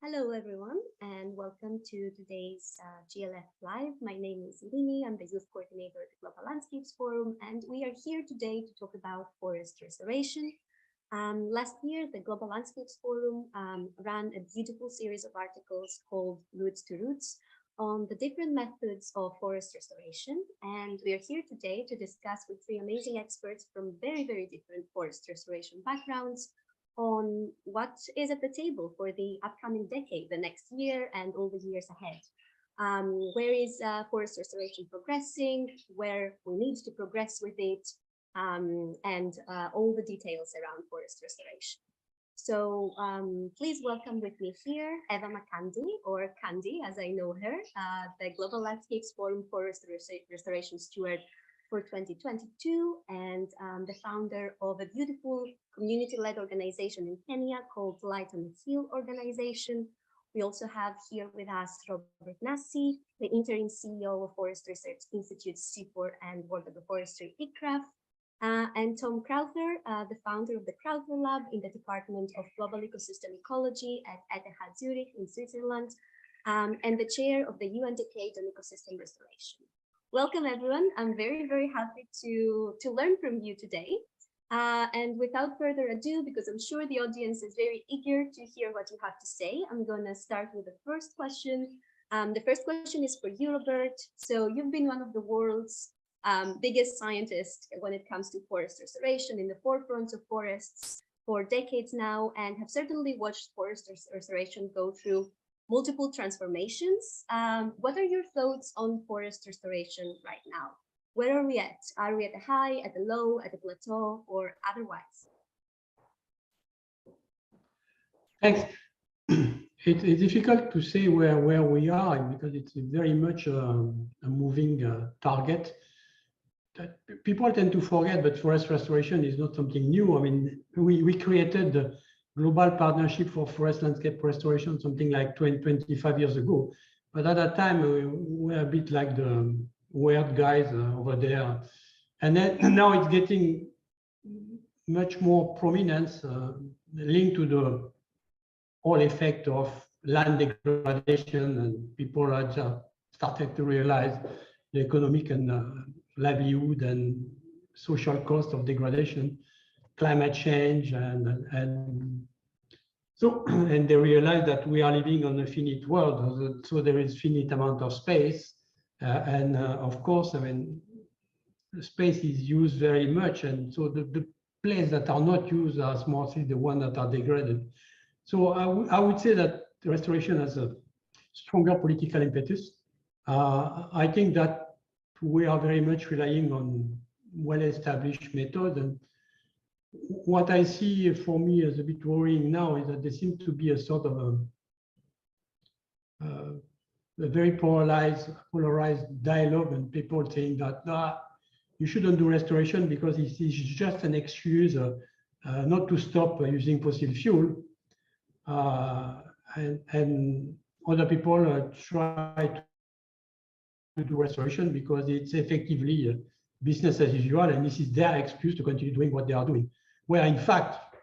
Hello, everyone, and welcome to today's GLF Live. My name is Irinis. I'm the Youth Coordinator at the Global Landscapes Forum, and we are here today to talk about forest restoration. Last year, the Global Landscapes Forum ran a beautiful series of articles called Roots to Roots on the different methods of forest restoration. And we are here today to discuss with three amazing experts from very, very different forest restoration backgrounds on what is at the table for the upcoming decade, the next year, and all the years ahead. Where is forest restoration progressing, where we need to progress with it, and all the details around forest restoration. So please welcome with me here Eva Kandi, or Kandi as I know her, the Global Landscapes Forum Forest Restoration Steward for 2022, and the founder of a beautiful community-led organization in Kenya called Light on the Hill organization. We also have here with us Robert Nasi, the interim CEO of Forest Research Institute CIFOR and World Agroforestry-ICRAF, and Tom Crowther, the founder of the Crowther Lab in the Department of Global Ecosystem Ecology at ETH Zurich in Switzerland, and the chair of the UN Decade on Ecosystem Restoration. Welcome, everyone. I'm very, very happy to learn from you today. And without further ado, because I'm sure the audience is very eager to hear what you have to say, I'm going to start with the first question. The first question is for you, Robert. So you've been one of the world's biggest scientists when it comes to forest restoration, in the forefront of forests for decades now, and have certainly watched forest restoration go through multiple transformations. What are your thoughts on forest restoration right now? Where are we at? Are we at a high, at a low, at a plateau, or otherwise? Thanks. It's difficult to say where we are, because it's very much a moving target. That people tend to forget, but forest restoration is not something new. I mean, we created the Global Partnership for Forest Landscape Restoration something like 25 years ago. But at that time, we were a bit like the weird guys over there. And then now it's getting much more prominence linked to the whole effect of land degradation, and people are started to realize the economic and livelihood and social cost of degradation, climate change, and they realize that we are living on a finite world, so there is finite amount of space, and of course, I mean, space is used very much, and so the places that are not used are mostly the ones that are degraded. So I would say that the restoration has a stronger political impetus. I think that we are very much relying on well-established methods, and what I see for me as a bit worrying now is that there seems to be a sort of a very polarized dialogue, and people saying that you shouldn't do restoration because it is just an excuse not to stop using fossil fuel, and other people try to do restoration because it's effectively business as usual, and this is their excuse to continue doing what they are doing. Where in fact,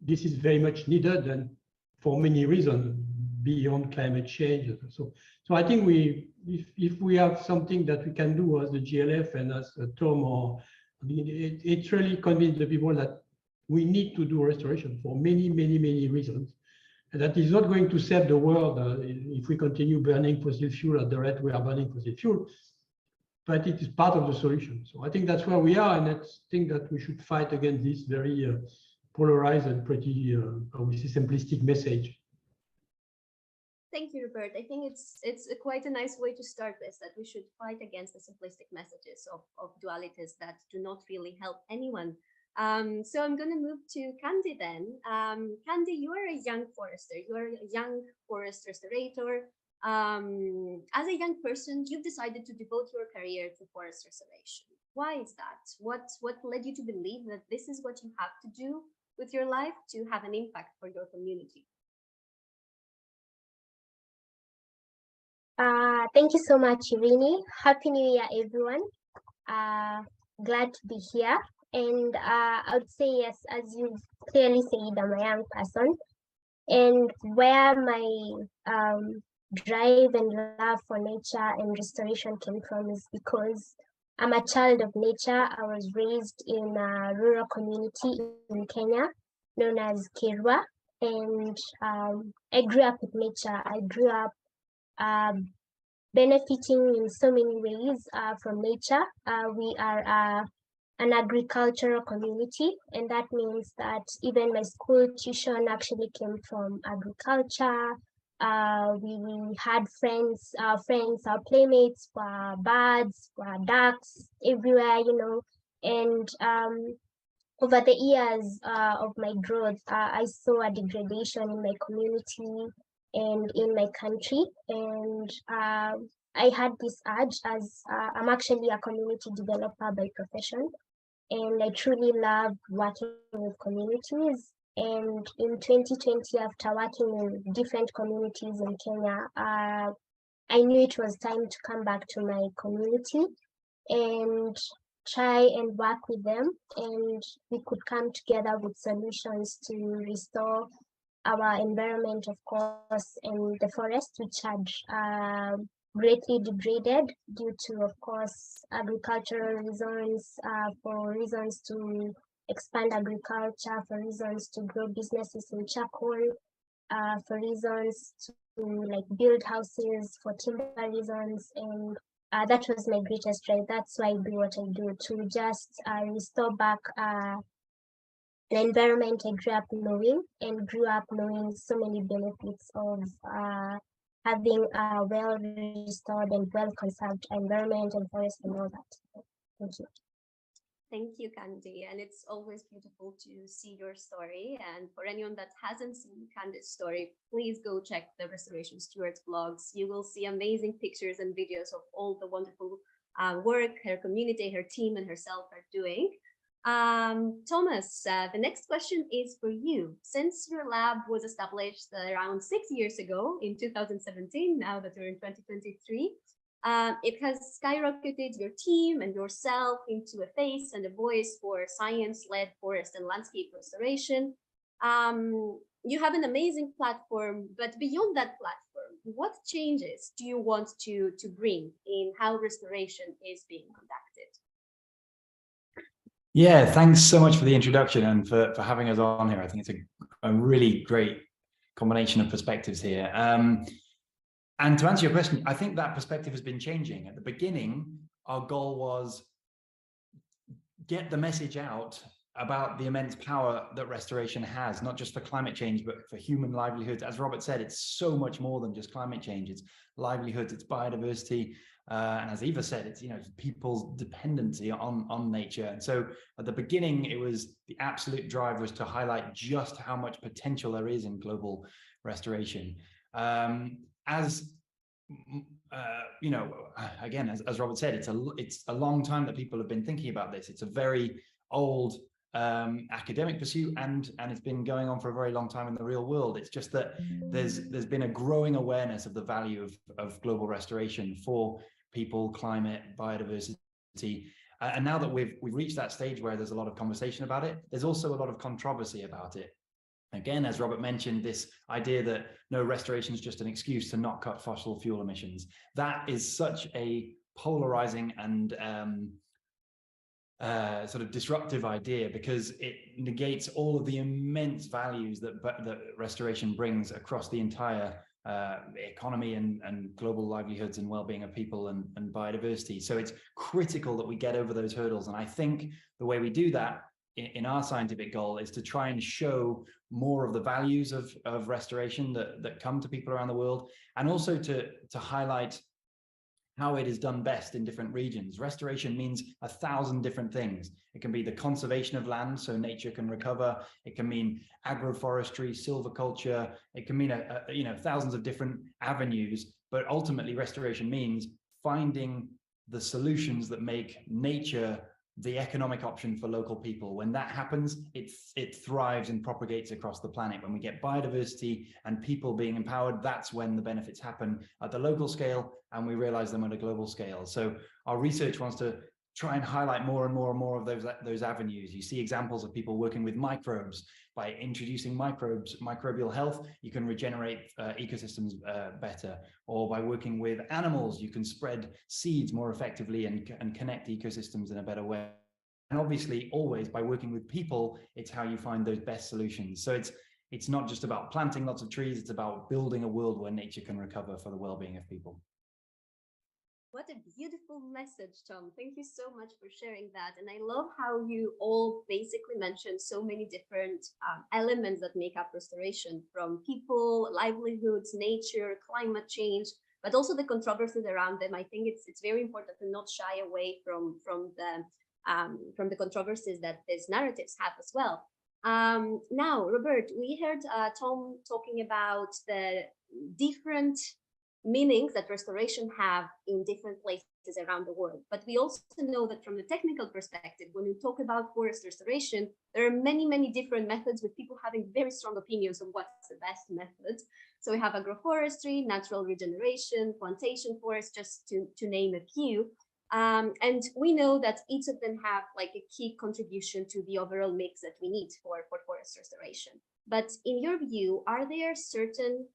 this is very much needed, and for many reasons beyond climate change. So I think if we have something that we can do as the GLF and as Tom, or it's really convince the people that we need to do restoration for many reasons. And that is not going to save the world if we continue burning fossil fuel at the rate we are burning fossil fuel, but it is part of the solution. So I think that's where we are, and I think that we should fight against this very polarized and pretty, simplistic message. Thank you, Robert. I think it's quite a nice way to start this, that we should fight against the simplistic messages of dualities that do not really help anyone. So I'm going to move to Kandi then. Kandi, you are a young forester. You are a young forest restorator. As a young person, you've decided to devote your career to forest restoration. Why is that? What led you to believe that this is what you have to do with your life to have an impact for your community? Thank you so much, Irini. Happy New Year, everyone. Glad to be here. And I would say, yes, as you clearly said, I'm a young person. And where my drive and love for nature and restoration came from is because I'm a child of nature. I was raised in a rural community in Kenya known as Kirwa, and I grew up with nature. I grew up benefiting in so many ways from nature. We are an agricultural community, and that means that even my school tuition actually came from agriculture. We had friends, our playmates were birds, were ducks everywhere, you know. And over the years of my growth, I saw a degradation in my community and in my country. And I had this urge, as I'm actually a community developer by profession, and I truly love working with communities. And in 2020, after working in different communities in Kenya, I knew it was time to come back to my community and try and work with them, and we could come together with solutions to restore our environment, of course, and the forest, which had greatly degraded due to, of course, agricultural reasons, for reasons to expand agriculture, for reasons to grow businesses in charcoal, for reasons to like build houses, for timber reasons. And that was my greatest drive. That's why I do what I do, to just restore back the environment I grew up knowing, and grew up knowing so many benefits of having a well restored and well conserved environment and forest and all that. Thank you. Thank you, Kandi. And it's always beautiful to see your story. And for anyone that hasn't seen Kandi's story, please go check the Restoration Stewards blogs. You will see amazing pictures and videos of all the wonderful work her community, her team, and herself are doing. Thomas, the next question is for you. Since your lab was established around 6 years ago in 2017, now that we're in 2023, it has skyrocketed your team and yourself into a face and a voice for science-led forest and landscape restoration. You have an amazing platform, but beyond that platform, what changes do you want to bring in how restoration is being conducted? Yeah, thanks so much for the introduction and for having us on here. I think it's a really great combination of perspectives here. And to answer your question, I think that perspective has been changing. At the beginning, our goal was get the message out about the immense power that restoration has, not just for climate change, but for human livelihoods. As Robert said, it's so much more than just climate change. It's livelihoods, it's biodiversity, and as Eva said, it's, you know, people's dependency on nature. And so at the beginning, it was the absolute drive was to highlight just how much potential there is in global restoration. As you know, again, as Robert said, it's a long time that people have been thinking about this. It's a very old academic pursuit, and it's been going on for a very long time in the real world. It's just that there's been a growing awareness of the value of global restoration for people, climate, biodiversity. And now that we've reached that stage where there's a lot of conversation about it, there's also a lot of controversy about it. Again, as Robert mentioned, this idea that no, restoration is just an excuse to not cut fossil fuel emissions. That is such a polarizing and sort of disruptive idea, because it negates all of the immense values that restoration brings across the entire economy and global livelihoods and well-being of people and biodiversity. So it's critical that we get over those hurdles. And I think the way we do that in our scientific goal is to try and show more of the values of restoration that come to people around the world, and also to highlight how it is done best in different regions. Restoration means 1,000 different things. It can be the conservation of land so nature can recover. It can mean agroforestry, silviculture. It can mean you know, thousands of different avenues. But ultimately, restoration means finding the solutions that make nature the economic option for local people. When that happens, it thrives and propagates across the planet. When we get biodiversity and people being empowered, that's when the benefits happen at the local scale, and we realize them at a global scale. So our research wants to try and highlight more and more and more of those avenues. You see examples of people working with microbes. By introducing microbial health, you can regenerate ecosystems better. Or by working with animals, you can spread seeds more effectively and connect ecosystems in a better way. And obviously, always by working with people, it's how you find those best solutions. So it's not just about planting lots of trees, it's about building a world where nature can recover for the well-being of people. What a beautiful message, Tom. Thank you so much for sharing that. And I love how you all basically mentioned so many different elements that make up restoration, from people, livelihoods, nature, climate change, but also the controversies around them. I think it's very important to not shy away from the controversies that these narratives have as well. Now, Robert, we heard Tom talking about the different meanings that restoration have in different places around the world. But we also know that from the technical perspective, when we talk about forest restoration, there are many, many different methods with people having very strong opinions on what's the best method. So we have agroforestry, natural regeneration, plantation forest, just to name a few. And we know that each of them have like a key contribution to the overall mix that we need for forest restoration. But in your view, are there certain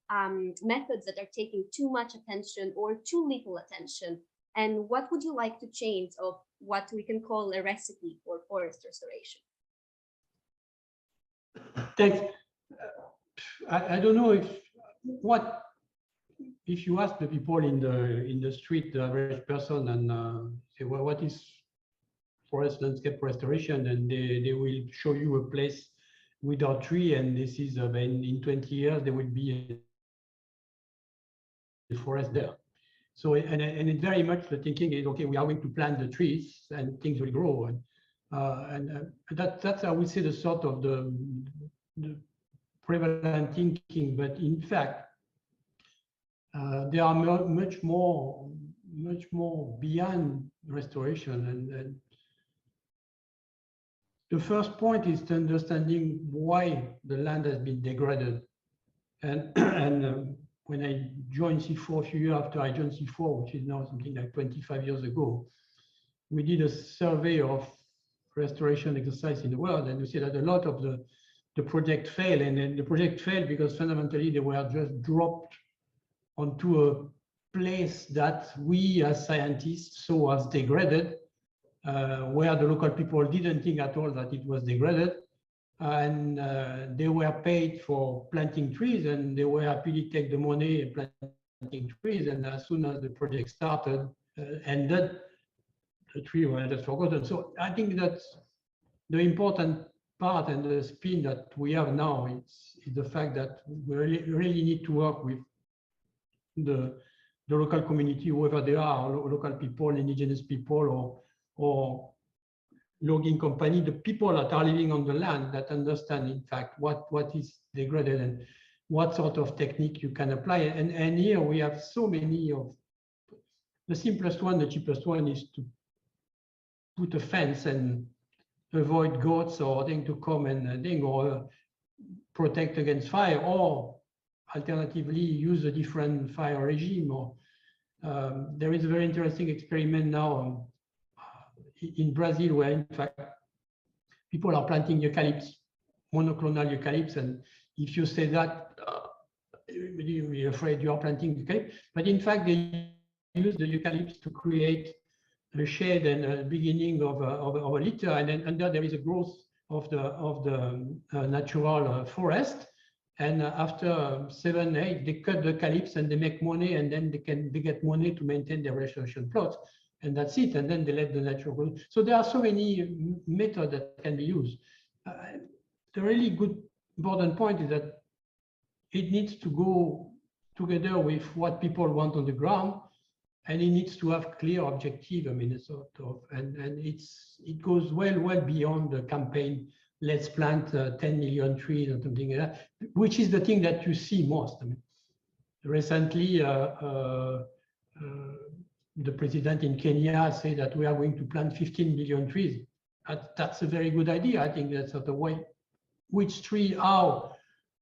methods that are taking too much attention or too little attention? And what would you like to change of what we can call a recipe for forest restoration? Thanks. I don't know if you ask the people in the street, the average person, and say, well, what is forest landscape restoration? And they will show you a place without tree, and this is in 20 years there will be a forest there. So and it very much the thinking is, okay, we are going to plant the trees and things will grow, and that's I would say the sort of the prevalent thinking. But in fact, there are much more beyond restoration, and the first point is to understanding why the land has been degraded. And when I joined CIFOR, a few years after I joined CIFOR, which is now something like 25 years ago, we did a survey of restoration exercise in the world, and we see that a lot of the project failed. And then the project failed because fundamentally they were just dropped onto a place that we as scientists saw as degraded, where the local people didn't think at all that it was degraded, and they were paid for planting trees, and they were happy to take the money and planting trees. And as soon as the project started, ended, the tree was just forgotten. So I think that's the important part, and the spin that we have now is the fact that we really need to work with the local community, whoever they are, local people, indigenous people, or logging company, the people that are living on the land, that understand in fact what is degraded and what sort of technique you can apply. And here we have so many of the simplest one, the cheapest one is to put a fence and avoid goats or thing to come and or protect against fire, or alternatively use a different fire regime. Or there is a very interesting experiment now in Brazil, where in fact people are planting eucalypts, monoclonal eucalypts, and if you say that, you're afraid you are planting eucalypts, but in fact they use the eucalypts to create a shade and a beginning of a litter, and then under there is a growth of the natural forest. And after 7, 8, they cut the eucalypts and they make money, and then they get money to maintain their restoration plots. And that's it, and then they let the natural grow. So there are so many methods that can be used. The really good important point is that it needs to go together with what people want on the ground, and it needs to have clear objective. I mean, sort of, and it goes well beyond the campaign. Let's plant 10 million trees or something like that, which is the thing that you see most. I mean, recently, the president in Kenya said that we are going to plant 15 million trees. That's a very good idea. I think that's sort of way, which tree, how,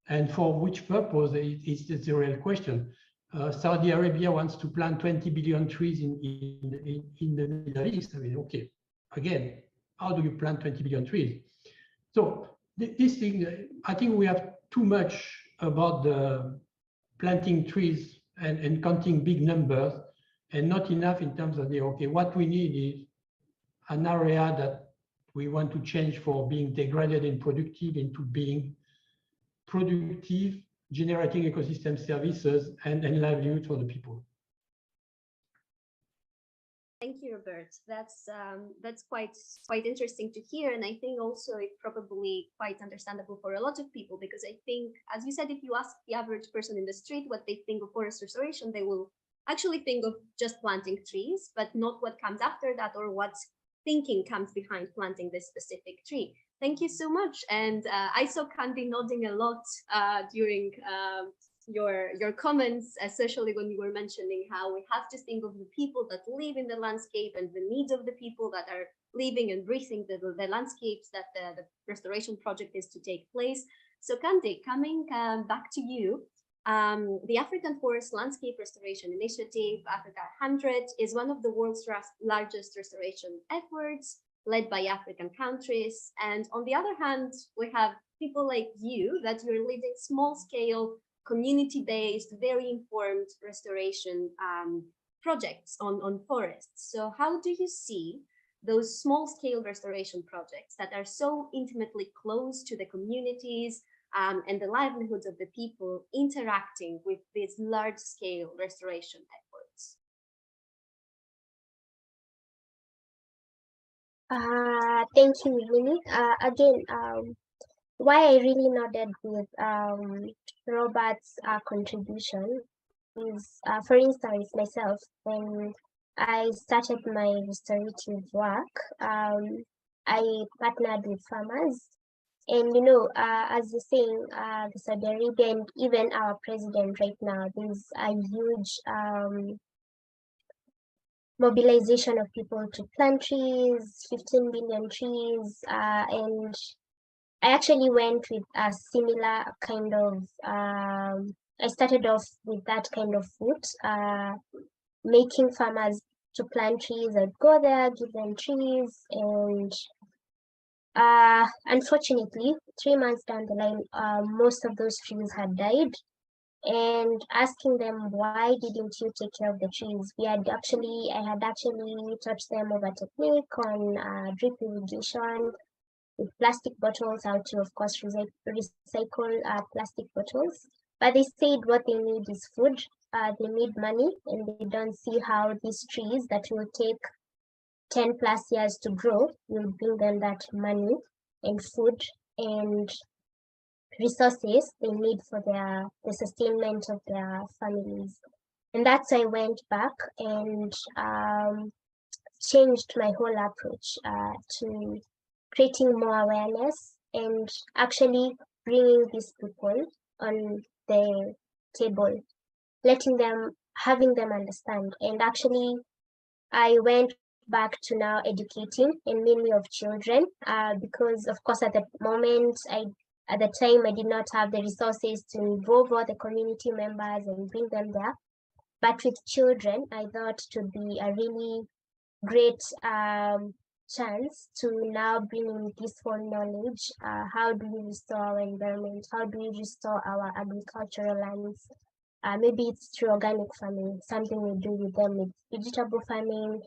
and for which purpose is the real question. Saudi Arabia wants to plant 20 billion trees in the Middle East. I mean, okay, again, how do you plant 20 billion trees? So this thing, I think we have too much about the planting trees and counting big numbers, and not enough in terms of the, okay, what we need is an area that we want to change for being degraded and productive into being productive, generating ecosystem services and livelihood for the people. Thank you, Robert. That's quite interesting to hear, and I think also it's probably quite understandable for a lot of people, because I think, as you said, if you ask the average person in the street what they think of forest restoration, they will actually think of just planting trees, but not what comes after that or what thinking comes behind planting this specific tree. Thank you so much. And I saw Kandi nodding a lot during your comments, especially when you were mentioning how we have to think of the people that live in the landscape and the needs of the people that are living and breathing the landscapes that the restoration project is to take place. So Kandi, coming back to you, the African Forest Landscape Restoration Initiative, Africa 100, is one of the world's largest restoration efforts led by African countries. And on the other hand, we have people like you that you're leading small-scale, community-based, very informed restoration projects on forests. So how do you see those small-scale restoration projects that are so intimately close to the communities and the livelihoods of the people interacting with these large-scale restoration efforts? Thank you, Rini. Again, why I really nodded with Robert's contribution is, for instance, myself, when I started my restorative work, I partnered with farmers. And, you know, as you're saying, the Saudi Arabia and even our president right now, there's a huge mobilization of people to plant trees, 15 billion trees, and I actually went with a similar kind of, I started off with that kind of route, making farmers to plant trees. I'd go there, give them trees, and unfortunately, 3 months down the line, most of those trees had died. And asking them, why didn't you take care of the trees? I had actually taught them of a technique on drip irrigation with plastic bottles, how to, of course, recycle plastic bottles. But they said what they need is food. They need money, and they don't see how these trees that will take 10 plus years to grow will bring them that money and food and resources they need for the sustainment of their families. And that's why I went back and changed my whole approach to creating more awareness and actually bringing these people on the table, having them understand. And actually, I went back to now educating, and mainly of children, because of course at the moment, at the time, I did not have the resources to involve all the community members and bring them there. But with children, I thought it would be a really great chance to now bring in this whole knowledge. How do we restore our environment? How do we restore our agricultural lands? Maybe it's through organic farming, something we do with them with vegetable farming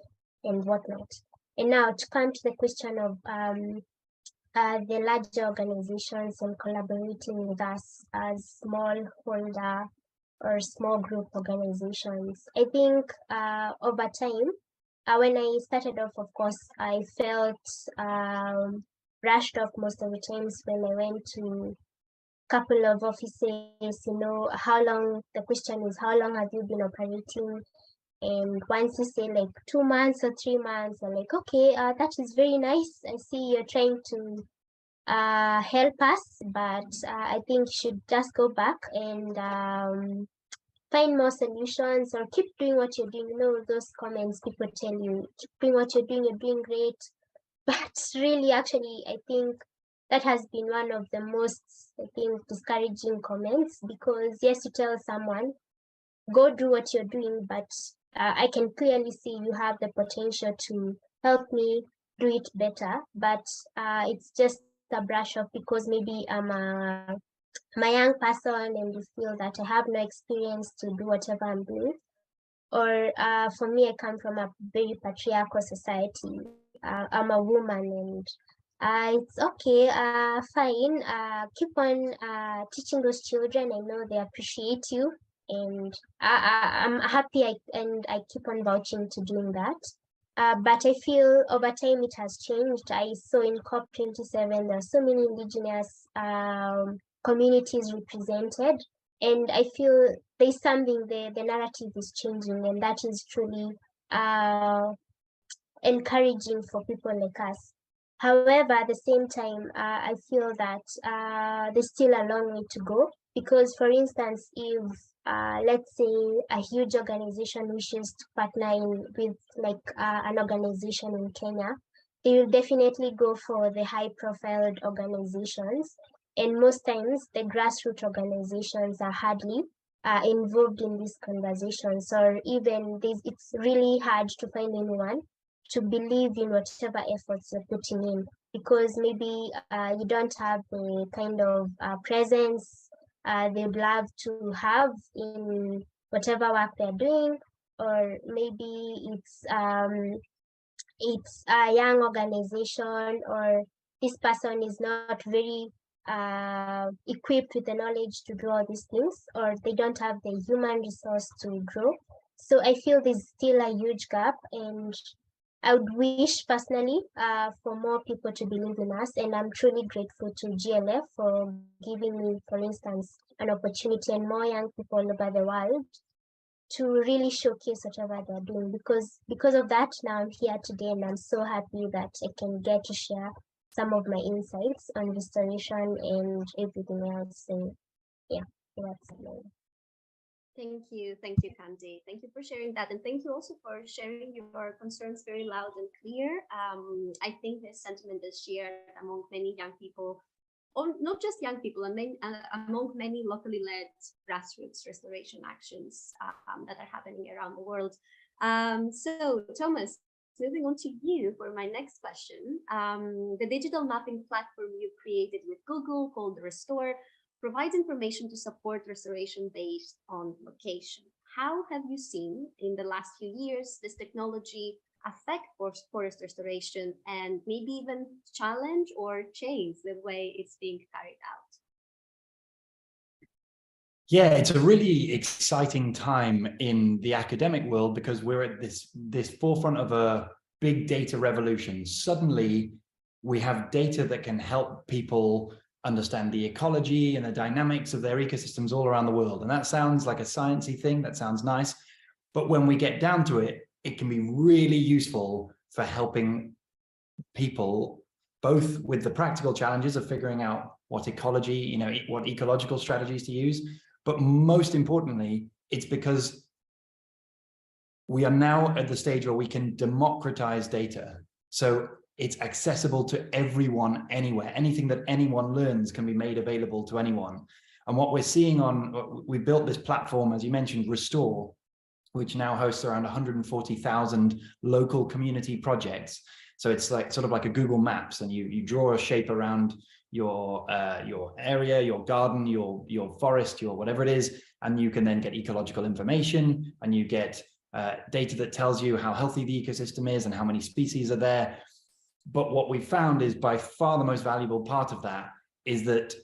and whatnot. And now to come to the question of the larger organizations and collaborating with us as smallholder or small group organizations. I think over time, when I started off, of course, I felt rushed off most of the times when I went to a couple of offices, you know, the question is, how long have you been operating? And once you say like 2 months or 3 months, I'm like, okay, that is very nice. I see you're trying to help us, but I think you should just go back and find more solutions or keep doing what you're doing. You know, those comments people tell you, keep doing what you're doing great. But really, actually, I think that has been one of the most, I think, discouraging comments, because yes, you tell someone, go do what you're doing, but I can clearly see you have the potential to help me do it better, but it's just a brush off because maybe I'm a young person and you feel that I have no experience to do whatever I'm doing. Or for me, I come from a very patriarchal society. I'm a woman, and it's okay, fine. Keep on teaching those children. I know they appreciate you, and I'm happy. And I keep on vouching to doing that. But I feel over time it has changed. I saw in COP27 there are so many indigenous communities represented, and I feel there's something there. The narrative is changing, and that is truly encouraging for people like us. However, at the same time, I feel that there's still a long way to go because, for instance, if let's say a huge organization wishes to partner with like an organization in Kenya, they will definitely go for the high-profile organizations, and most times the grassroots organizations are hardly involved in these conversations, or even it's really hard to find anyone to believe in whatever efforts you're putting in, because maybe you don't have the kind of presence they'd love to have in whatever work they're doing, or maybe it's a young organization, or this person is not very equipped with the knowledge to do all these things, or they don't have the human resource to grow. So I feel there's still a huge gap, and I would wish personally for more people to believe in us, and I'm truly grateful to GLF for giving me, for instance, an opportunity, and more young people all over the world to really showcase whatever they're doing. Because of that, now I'm here today, and I'm so happy that I can get to share some of my insights on restoration and everything else. And yeah, that's it. Thank you, Kandi. Thank you for sharing that, and thank you also for sharing your concerns very loud and clear. I think this sentiment is shared among many young people, or not just young people, among many locally led grassroots restoration actions that are happening around the world. So, Thomas, moving on to you for my next question. The digital mapping platform you created with Google called Restore provides information to support restoration based on location. How have you seen in the last few years this technology affect forest restoration, and maybe even challenge or change the way it's being carried out? Yeah, it's a really exciting time in the academic world because we're at this forefront of a big data revolution. Suddenly, we have data that can help people understand the ecology and the dynamics of their ecosystems all around the world. And that sounds like a sciencey thing, that sounds nice. But when we get down to it, it can be really useful for helping people, both with the practical challenges of figuring out what ecology, what ecological strategies to use. But most importantly, it's because we are now at the stage where we can democratize data. So it's accessible to everyone, anywhere. Anything that anyone learns can be made available to anyone. And what we're seeing we built this platform, as you mentioned, Restore, which now hosts around 140,000 local community projects. So it's sort of like a Google Maps, and you draw a shape around your area, your garden, your forest, your whatever it is, and you can then get ecological information, and you get data that tells you how healthy the ecosystem is and how many species are there. But what we found is by far the most valuable part of that is that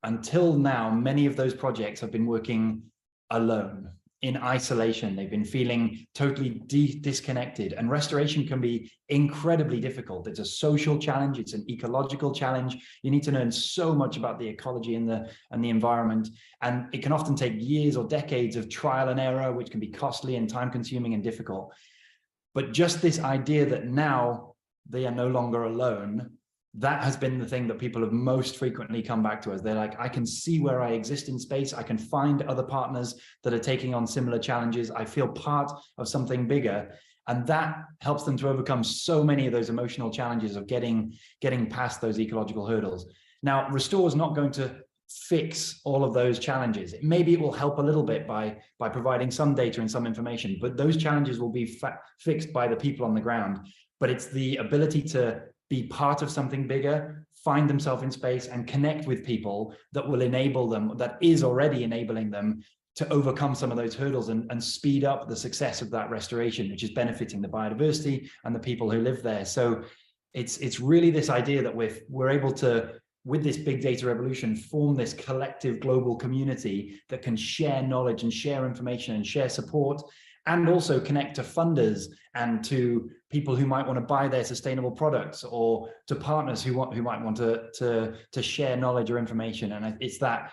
until now, many of those projects have been working alone, in isolation. They've been feeling totally disconnected, and restoration can be incredibly difficult. It's a social challenge. It's an ecological challenge. You need to learn so much about the ecology and the environment. And it can often take years or decades of trial and error, which can be costly and time consuming and difficult. But just this idea that now they are no longer alone, that has been the thing that people have most frequently come back to us. They're like, I can see where I exist in space. I can find other partners that are taking on similar challenges. I feel part of something bigger. And that helps them to overcome so many of those emotional challenges of getting past those ecological hurdles. Now, Restore is not going to fix all of those challenges. Maybe it will help a little bit by providing some data and some information, but those challenges will be fixed by the people on the ground. but it's the ability to be part of something bigger, find themselves in space and connect with people that will enable them, that is already enabling them to overcome some of those hurdles and speed up the success of that restoration, which is benefiting the biodiversity and the people who live there. So it's really this idea that we're able to, with this big data revolution, form this collective global community that can share knowledge and share information and share support, and also connect to funders and to people who might want to buy their sustainable products, or to partners who might want to share knowledge or information. And it's that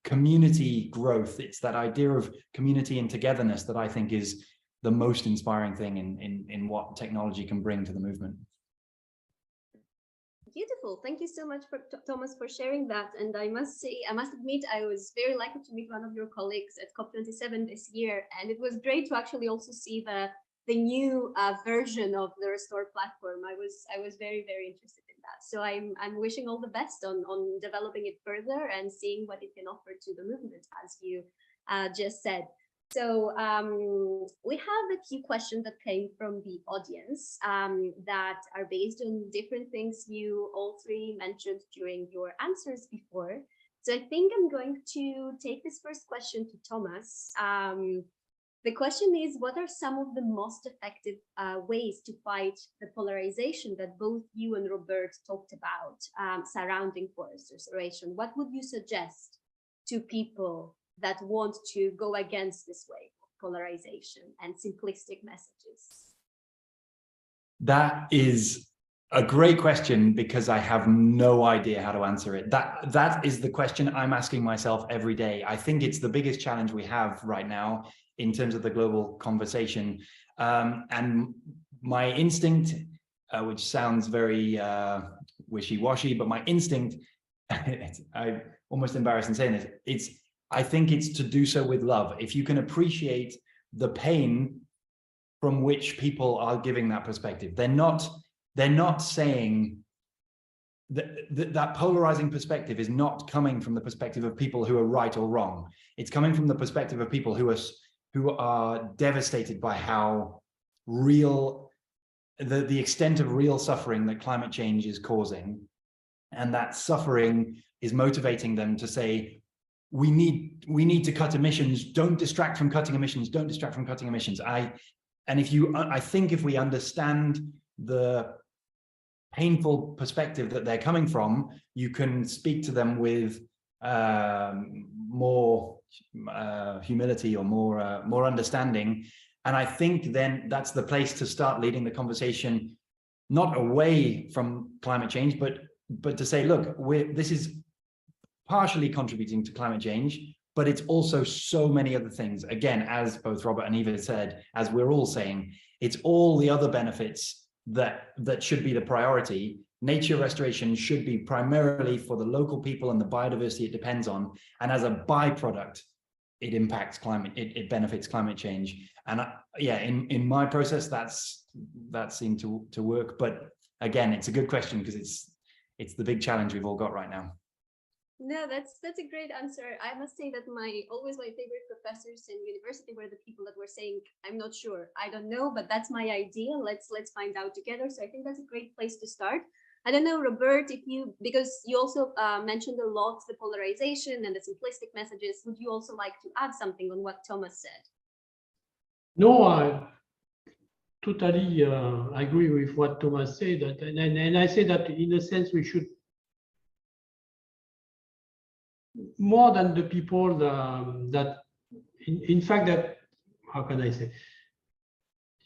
community growth, it's that idea of community and togetherness that I think is the most inspiring thing in what technology can bring to the movement. Beautiful. Thank you so much, Thomas, for sharing that. And I must admit, I was very lucky to meet one of your colleagues at COP27 this year, and it was great to actually also see the new version of the Restore platform. I was very, very interested in that. So I'm wishing all the best on developing it further and seeing what it can offer to the movement, as you just said. So we have a few questions that came from the audience that are based on different things you all three mentioned during your answers before. So I think I'm going to take this first question to Thomas. The question is, what are some of the most effective ways to fight the polarization that both you and Robert talked about surrounding forest restoration? What would you suggest to people that want to go against this way of polarization and simplistic messages? That is a great question, because I have no idea how to answer it. That is the question I'm asking myself every day. I think it's the biggest challenge we have right now in terms of the global conversation. And my instinct, which sounds very wishy-washy, but my instinct, I'm almost embarrassed in saying this, I think it's to do so with love. If you can appreciate the pain from which people are giving that perspective, they're not saying that polarizing perspective is not coming from the perspective of people who are right or wrong. It's coming from the perspective of people who are devastated by how real the extent of real suffering that climate change is causing, and that suffering is motivating them to say, we need to cut emissions. Don't distract from cutting emissions. Don't distract from cutting emissions. I think if we understand the painful perspective that they're coming from, you can speak to them with more humility or more understanding. And I think then that's the place to start leading the conversation, not away from climate change, but to say, look, this is partially contributing to climate change, but it's also so many other things. Again, as both Robert and Eva said, as we're all saying, it's all the other benefits that should be the priority. Nature restoration should be primarily for the local people and the biodiversity it depends on. And as a byproduct, it impacts climate, it benefits climate change. And in my process, that seemed to work. But again, it's a good question, because it's the big challenge we've all got right now. No, that's a great answer. I must say that always my favorite professors in university were the people that were saying, I'm not sure, I don't know, but that's my idea. Let's find out together. So I think that's a great place to start. I don't know, Robert, because you also mentioned a lot the polarization and the simplistic messages, would you also like to add something on what Thomas said? No, I totally agree with what Thomas said, and I say that in a sense we should, more than the people that in fact, that, how can I say,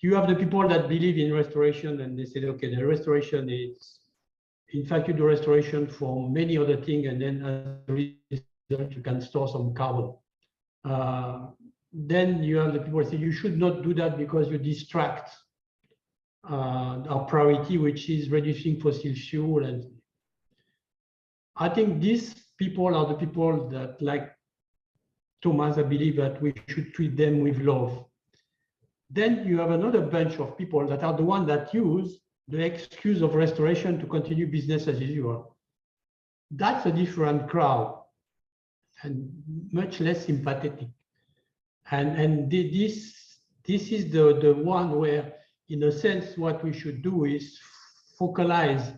you have the people that believe in restoration and they say, okay, the restoration is, in fact, you do restoration for many other things, and then as a result you can store some carbon. Then you have the people that say you should not do that because you distract our priority, which is reducing fossil fuel. And I think these people are the people that, like Thomas, I believe that we should treat them with love. Then you have another bunch of people that are the ones that use the excuse of restoration to continue business as usual. That's a different crowd and much less sympathetic. And this is the one where in a sense, what we should do is focalize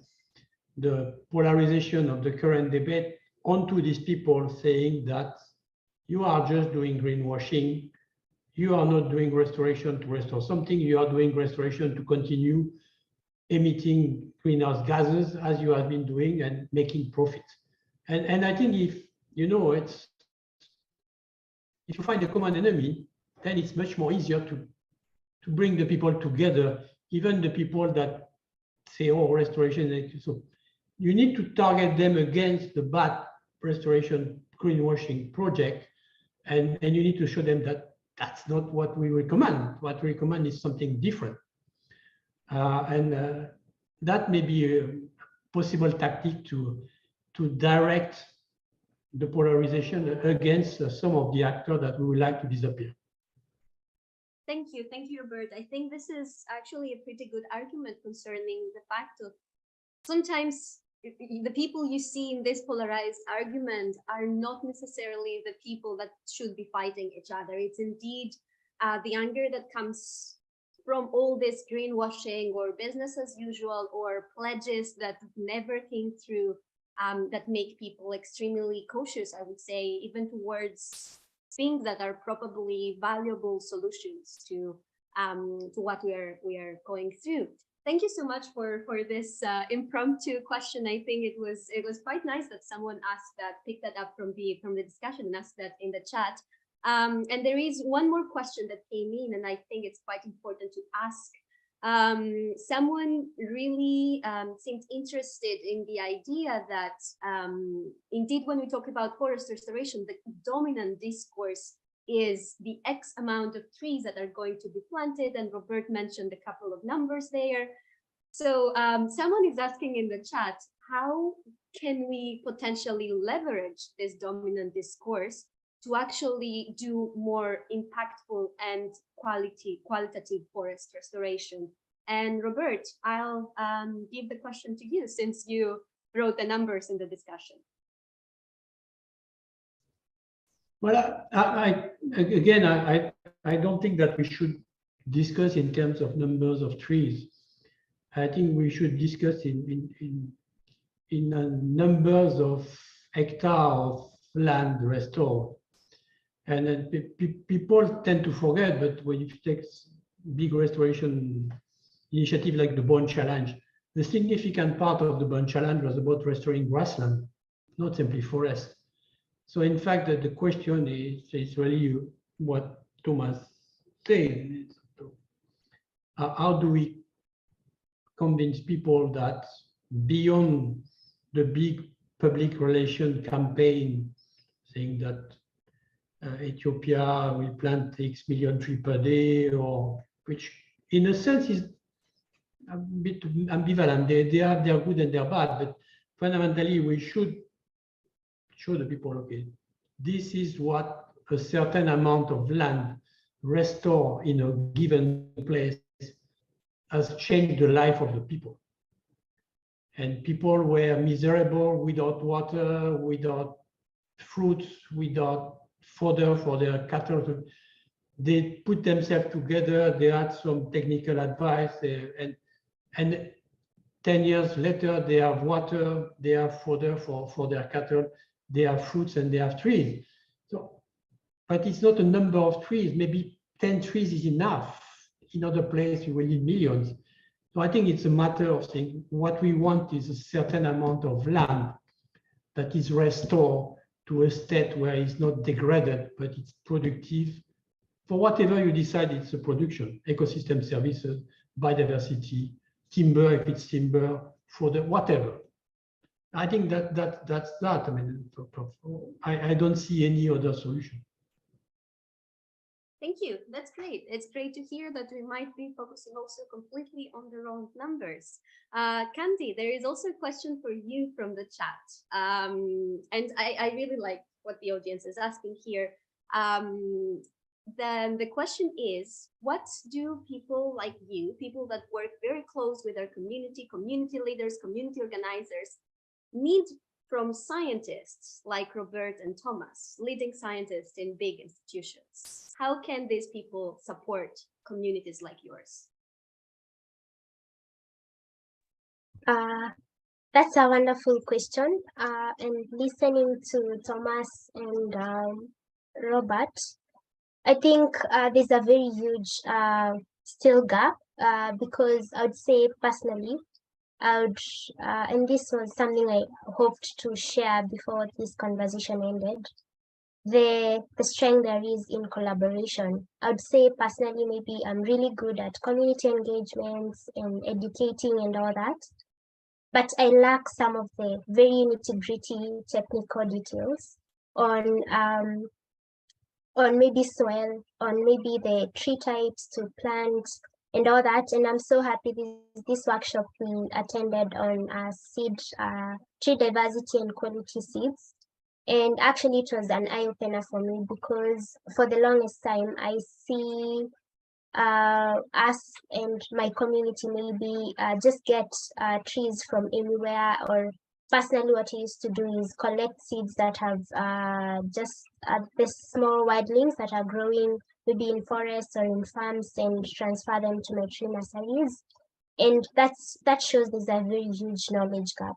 the polarization of the current debate onto these people saying that you are just doing greenwashing, you are not doing restoration to restore something, you are doing restoration to continue emitting greenhouse gases as you have been doing and making profit. And I think if you know if you find a common enemy, then it's much more easier to bring the people together, even the people that say, oh, restoration. So you need to target them against the bad restoration greenwashing project, and you need to show them that that's not what we recommend. What we recommend is something different. That may be a possible tactic to direct the polarization against some of the actors that we would like to disappear. Thank you, Robert. I think this is actually a pretty good argument concerning the fact of sometimes the people you see in this polarized argument are not necessarily the people that should be fighting each other. It's indeed the anger that comes from all this greenwashing or business as usual or pledges that never came through, that make people extremely cautious, I would say, even towards things that are probably valuable solutions to what we are going through. Thank you so much for this impromptu question. I think it was quite nice that someone asked that, picked that up from the discussion and asked that in the chat. And there is one more question that came in, and I think it's quite important to ask. Someone really seemed interested in the idea that indeed, when we talk about forest restoration, the dominant discourse is the X amount of trees that are going to be planted, and Robert mentioned a couple of numbers there. So someone is asking in the chat, how can we potentially leverage this dominant discourse to actually do more impactful and qualitative forest restoration? And Robert, I'll give the question to you since you wrote the numbers in the discussion. Well, I don't think that we should discuss in terms of numbers of trees. I think we should discuss in numbers of hectares of land restored. And then people tend to forget, but when you take big restoration initiative like the Bond Challenge, the significant part of the Bond Challenge was about restoring grassland, not simply forest. So in fact, the question is really what Thomas said. How do we convince people that beyond the big public relation campaign saying that Ethiopia will plant X million trees per day, or which in a sense is a bit ambivalent. They're good and they're bad, but fundamentally we should show the people, okay, this is what a certain amount of land restored in a given place has changed the life of the people. And people were miserable without water, without fruits, without fodder for their cattle. They put themselves together, they had some technical advice, and 10 years later, they have water, they have fodder for their cattle, they have fruits, and they have trees. So, but it's not a number of trees. Maybe 10 trees is enough. In other places, you will need millions. So I think it's a matter of saying what we want is a certain amount of land that is restored to a state where it's not degraded, but it's productive for whatever you decide it's a production, ecosystem services, biodiversity, timber, if it's timber, for the whatever. I think that's that. I mean, I don't see any other solution. Thank you. That's great. It's great to hear that we might be focusing also completely on the wrong numbers. Kandi, there is also a question for you from the chat. And I really like what the audience is asking here. Then the question is, what do people like you, people that work very close with our community leaders, community organizers, need from scientists like Robert and Thomas, leading scientists in big institutions? How can these people support communities like yours? That's a wonderful question. And listening to Thomas and Robert, I think there's a very huge still gap because I would say personally, and this was something I hoped to share before this conversation ended, the strength there is in collaboration. I would say personally, maybe I'm really good at community engagements and educating and all that, but I lack some of the very nitty-gritty technical details on maybe soil, on maybe the tree types to plant and all that. And I'm so happy this workshop we attended on tree diversity and quality seeds. And actually it was an eye-opener for me because for the longest time I see us and my community maybe just get trees from anywhere, or personally what I used to do is collect seeds that have just the small widlings that are growing maybe in forests or in farms and transfer them to my tree nurseries. And that shows there's a very huge knowledge gap.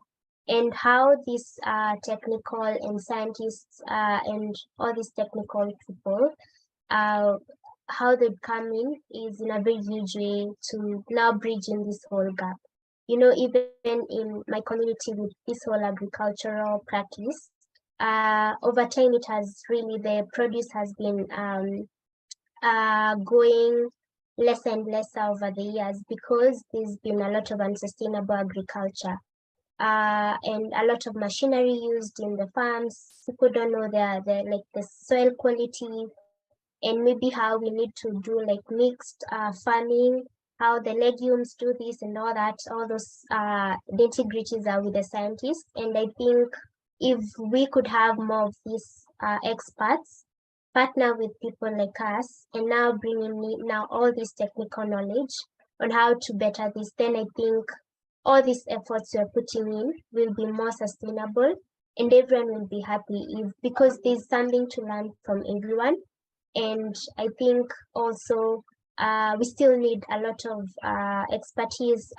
And how these technical and scientists and all these technical people, how they come in is in a very huge way to now bridge in this whole gap. You know, even in my community with this whole agricultural practice, over time it has really, the produce has been going less and less over the years because there's been a lot of unsustainable agriculture. And a lot of machinery used in the farms. People don't know the soil quality and maybe how we need to do like mixed farming, how the legumes do this and all that. All those nitty-gritties are with the scientists. And I think if we could have more of these experts partner with people like us and now bring in now all this technical knowledge on how to better this, then I think all these efforts we're putting in will be more sustainable and everyone will be happy because there's something to learn from everyone. And I think also we still need a lot of expertise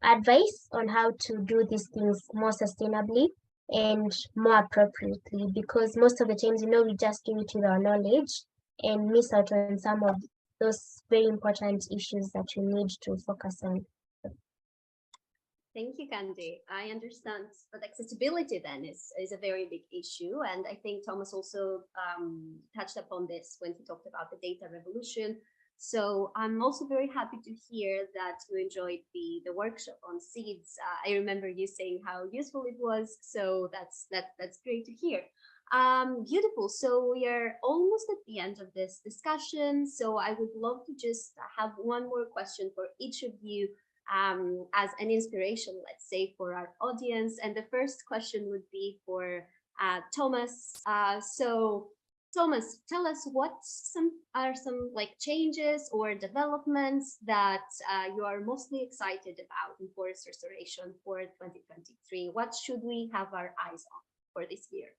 advice on how to do these things more sustainably and more appropriately, because most of the times, you know, we just do it with our knowledge and miss out on some of those very important issues that we need to focus on. Thank you, Kandi. I understand that accessibility then is a very big issue. And I think Thomas also touched upon this when he talked about the data revolution. So I'm also very happy to hear that you enjoyed the workshop on seeds. I remember you saying how useful it was. So that's great to hear. Beautiful. So we are almost at the end of this discussion. So I would love to just have one more question for each of you as an inspiration, let's say, for our audience. And the first question would be for Thomas. So Thomas, tell us what are some like changes or developments that you are mostly excited about in forest restoration for 2023. What should we have our eyes on for this year?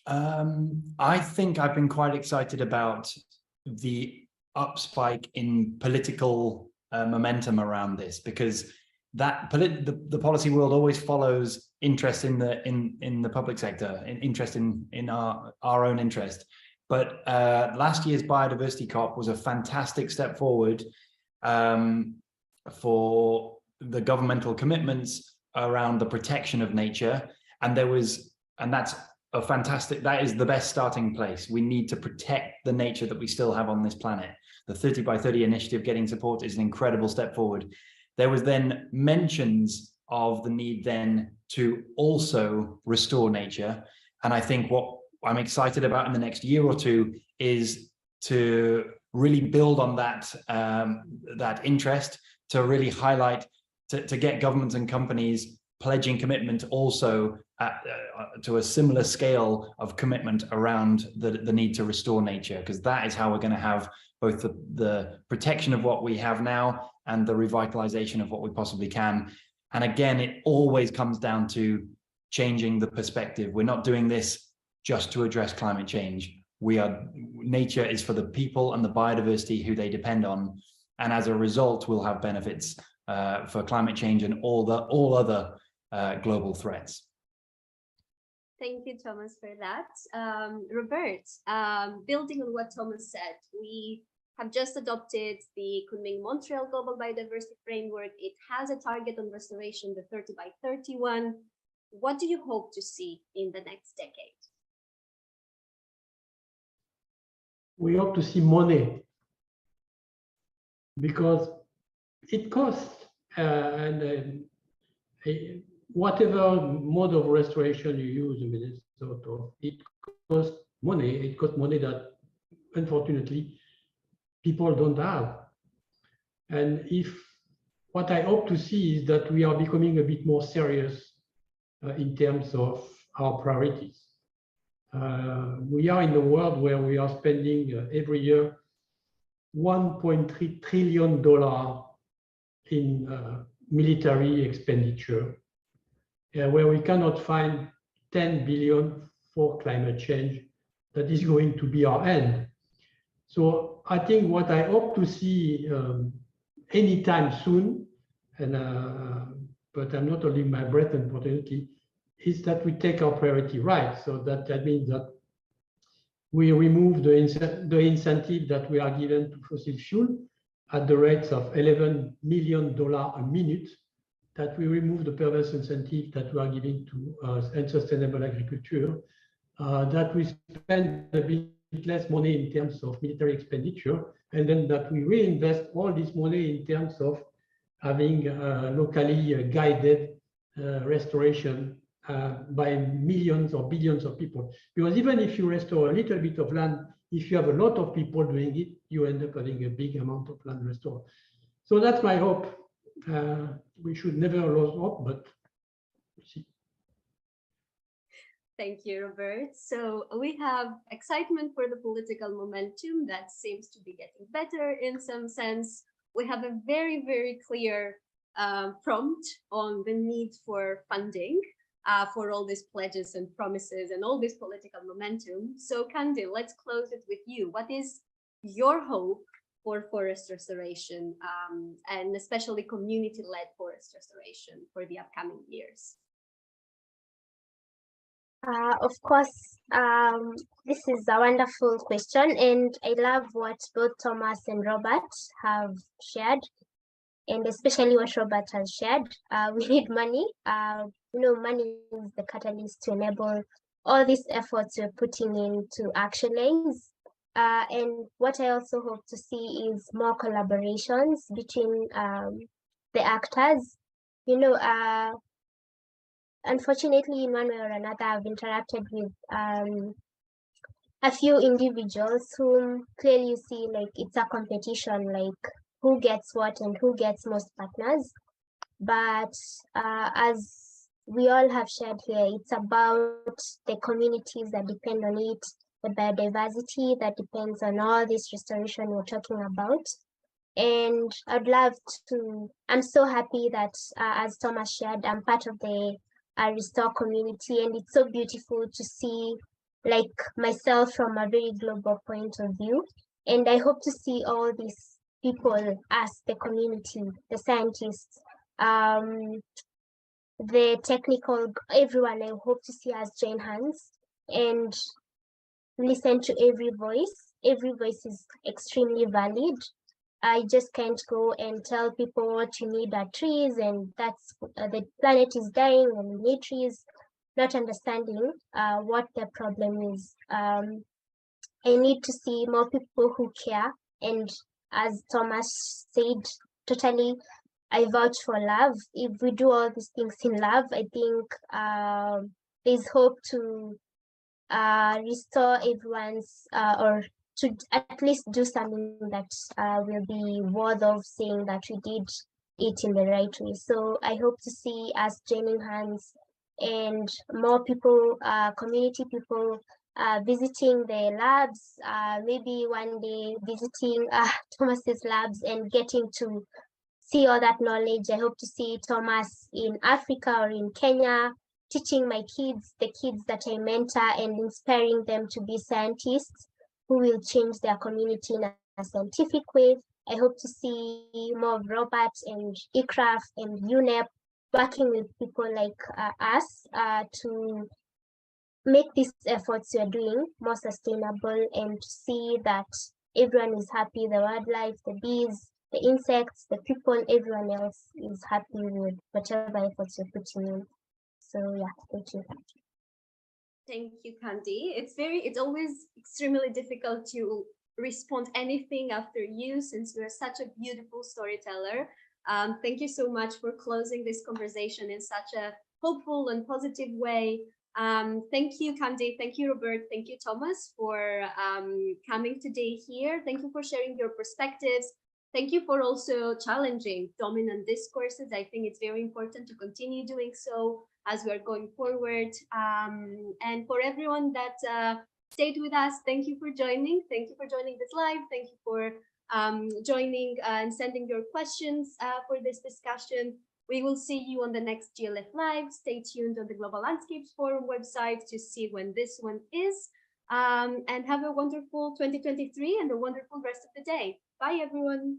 I think I've been quite excited about the upspike in political momentum around this, because that the policy world always follows interest in the public sector, interest in our own interest. But last year's biodiversity COP was a fantastic step forward for the governmental commitments around the protection of nature, and that's a fantastic, that is the best starting place. We need to protect the nature that we still have on this planet. The 30 by 30 initiative getting support is an incredible step forward. There was then mentions of the need then to also restore nature. And I think what I'm excited about in the next year or two is to really build on that, that interest, to really highlight, to get governments and companies pledging commitment also to a similar scale of commitment around the need to restore nature, because that is how we're going to have both the protection of what we have now and the revitalization of what we possibly can. And again, it always comes down to changing the perspective. We're not doing this just to address climate change. Nature is for the people and the biodiversity who they depend on. And as a result, we'll have benefits for climate change and all other global threats. Thank you, Thomas, for that. Robert, building on what Thomas said, we have just adopted the Kunming-Montreal Global Biodiversity Framework. It has a target on restoration, the 30 by 31. What do you hope to see in the next decade? We hope to see money, because it costs, whatever mode of restoration you use, I mean, it costs money. It costs money that, unfortunately, people don't have. And what I hope to see is that we are becoming a bit more serious in terms of our priorities. We are in a world where we are spending every year $1.3 trillion in military expenditure, where we cannot find 10 billion for climate change. That is going to be our end. So I think what I hope to see anytime soon, but I'm not holding my breath, unfortunately, is that we take our priority right. So that means that we remove the incentive that we are given to fossil fuel at the rates of $11 million a minute, that we remove the perverse incentive that we are giving to unsustainable agriculture, that we spend a bit less money in terms of military expenditure, and then that we reinvest all this money in terms of having locally guided restoration by millions or billions of people. Because even if you restore a little bit of land, if you have a lot of people doing it, you end up having a big amount of land restored. So that's my hope. We should never lose hope, but we'll see. Thank you, Robert. So we have excitement for the political momentum that seems to be getting better in some sense. We have a very, very clear prompt on the need for funding for all these pledges and promises and all this political momentum. So Kandi, let's close it with you. What is your hope for forest restoration and especially community-led forest restoration for the upcoming years? Of course, this is a wonderful question, and I love what both Thomas and Robert have shared, and especially what Robert has shared. We need money. Money is the catalyst to enable all these efforts we're putting into actualize. And what I also hope to see is more collaborations between the actors. Unfortunately, in one way or another, I've interacted with a few individuals whom clearly you see like it's a competition, like who gets what and who gets most partners. But as we all have shared here, it's about the communities that depend on it, the biodiversity that depends on all this restoration we're talking about. And I'd love to, I'm so happy that as Thomas shared, I'm part of the Restore community, and it's so beautiful to see like myself from a very global point of view. And I hope to see all these people as the community, the scientists, the technical, everyone. I hope to see us join hands and listen to every voice. Every voice is extremely valid. I just can't go and tell people what you need are trees, and that's the planet is dying and we need trees, not understanding what the problem is. I need to see more people who care, and as Thomas said, totally, I vouch for love. If we do all these things in love, I think there's hope to restore everyone's or to at least do something that will be worth of saying that we did it in the right way. So I hope to see us joining hands and more people, community people, visiting the labs, maybe one day visiting Thomas's labs and getting to see all that knowledge. I hope to see Thomas in Africa or in Kenya, teaching my kids, the kids that I mentor, and inspiring them to be scientists who will change their community in a scientific way. I hope to see more of Robert and ICRAF and UNEP working with people like us to make these efforts you're doing more sustainable and to see that everyone is happy, the wildlife, the bees, the insects, the people, everyone else is happy with whatever efforts you're putting in. So yeah, thank you. Thank you, Kandi. It's always extremely difficult to respond anything after you, since you're such a beautiful storyteller. Thank you so much for closing this conversation in such a hopeful and positive way. Thank you, Kandi. Thank you, Robert. Thank you, Thomas, for coming today here. Thank you for sharing your perspectives. Thank you for also challenging dominant discourses. I think it's very important to continue doing so as we are going forward. And for everyone that stayed with us, thank you for joining. Thank you for joining this live. Thank you for joining and sending your questions for this discussion. We will see you on the next GLF Live. Stay tuned on the Global Landscapes Forum website to see when this one is. And have a wonderful 2023 and a wonderful rest of the day. Bye, everyone.